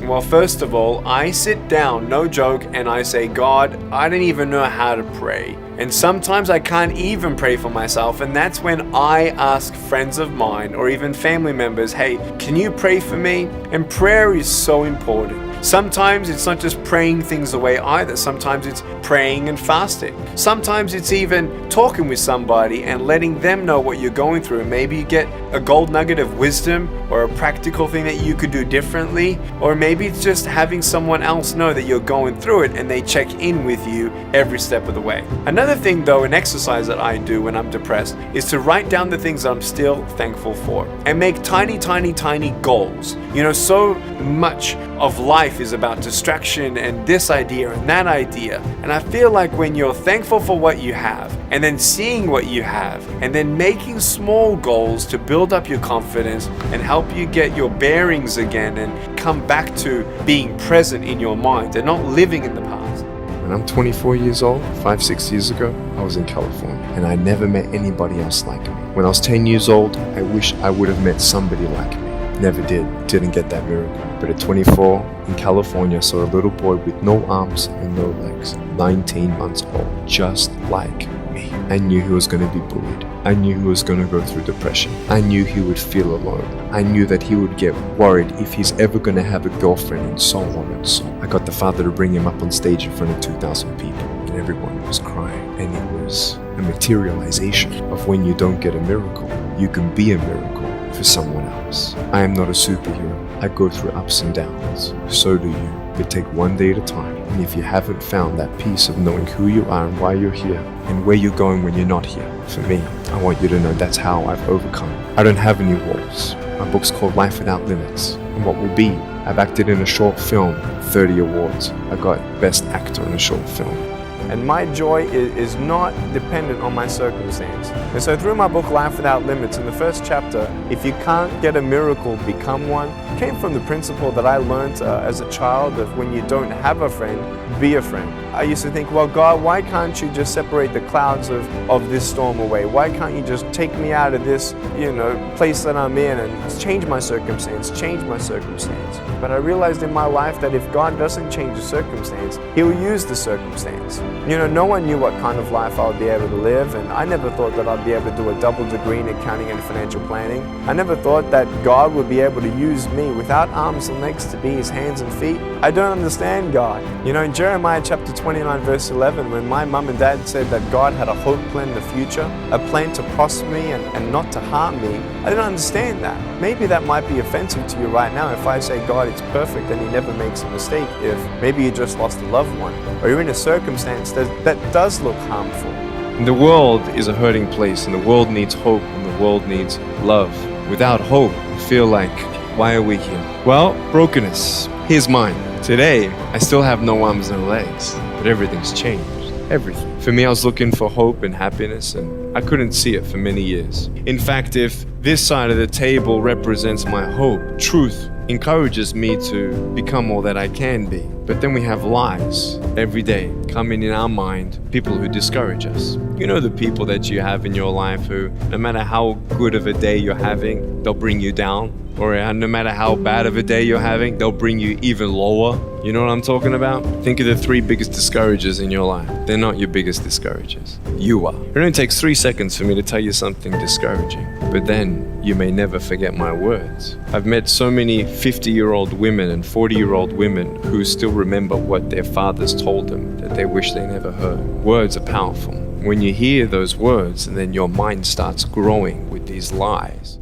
Well, first of all, I sit down, no joke, and I say, God, I don't even know how to pray. And sometimes I can't even pray for myself, and that's when I ask friends of mine or even family members, hey, can you pray for me? And prayer is so important. Sometimes it's not just praying things away either. Sometimes it's praying and fasting. Sometimes it's even talking with somebody and letting them know what you're going through. And maybe you get a gold nugget of wisdom or a practical thing that you could do differently. Or maybe it's just having someone else know that you're going through it and they check in with you every step of the way. Another thing though, an exercise that I do when I'm depressed is to write down the things that I'm still thankful for and make tiny goals. So much of life is about distraction and this idea and that idea. And I feel like when you're thankful for what you have and then seeing what you have and then making small goals to build up your confidence and help you get your bearings again and come back to being present in your mind and not living in the past. When I'm 24 years old, 5-6 years ago, I was in California and I never met anybody else like me. When I was 10 years old, I wish I would have met somebody like me. Never didn't get that miracle. But at 24, in California, I saw a little boy with no arms and no legs, 19 months old, just like me. I knew he was going to be bullied. I knew he was going to go through depression. I knew he would feel alone. I knew that he would get worried if he's ever going to have a girlfriend and so on and so on. I got the father to bring him up on stage in front of 2,000 people and everyone was crying. And it was a materialization of when you don't get a miracle, you can be a miracle for someone else. I am not a superhero. I go through ups and downs. So do you. But take one day at a time. And if you haven't found that peace of knowing who you are and why you're here and where you're going when you're not here, for me, I want you to know that's how I've overcome. I don't have any walls. My book's called Life Without Limits. And what will be, I've acted in a short film, 30 awards. I got Best Actor in a Short Film. And my joy is not dependent on my circumstance. And so through my book, Life Without Limits, in the first chapter, if you can't get a miracle, become one, came from the principle that I learned as a child of when you don't have a friend, be a friend. I used to think, well, God, why can't you just separate the clouds of this storm away? Why can't you just take me out of this, place that I'm in and change my circumstance? But I realized in my life that if God doesn't change the circumstance, He will use the circumstance. No one knew what kind of life I would be able to live, and I never thought that I'd be able to do a double degree in accounting and financial planning. I never thought that God would be able to use me without arms and legs to be His hands and feet. I don't understand God. In Jeremiah chapter 29 verse 11, when my mum and dad said that God had a hope plan in the future, a plan to prosper me and not to harm me, I didn't understand that. Maybe that might be offensive to you right now if I say God is perfect and He never makes a mistake, if maybe you just lost a loved one or you're in a circumstance that does look harmful. The world is a hurting place, and the world needs hope, and the world needs love. Without hope, I feel like, why are we here? Well, brokenness. Here's mine. Today, I still have no arms, no legs, but everything's changed. Everything. For me, I was looking for hope and happiness, and I couldn't see it for many years. In fact, if this side of the table represents my hope, truth encourages me to become all that I can be. But then we have lies every day coming in our mind, people who discourage us. The people that you have in your life who, no matter how good of a day you're having, they'll bring you down. Or no matter how bad of a day you're having, they'll bring you even lower. You know what I'm talking about? Think of the 3 biggest discouragers in your life. They're not your biggest discouragers. You are. It only takes 3 seconds for me to tell you something discouraging. But then you may never forget my words. I've met so many 50-year-old women and 40-year-old women who still remember what their fathers told them that they wish they never heard. Words are powerful. When you hear those words, and then your mind starts growing with these lies,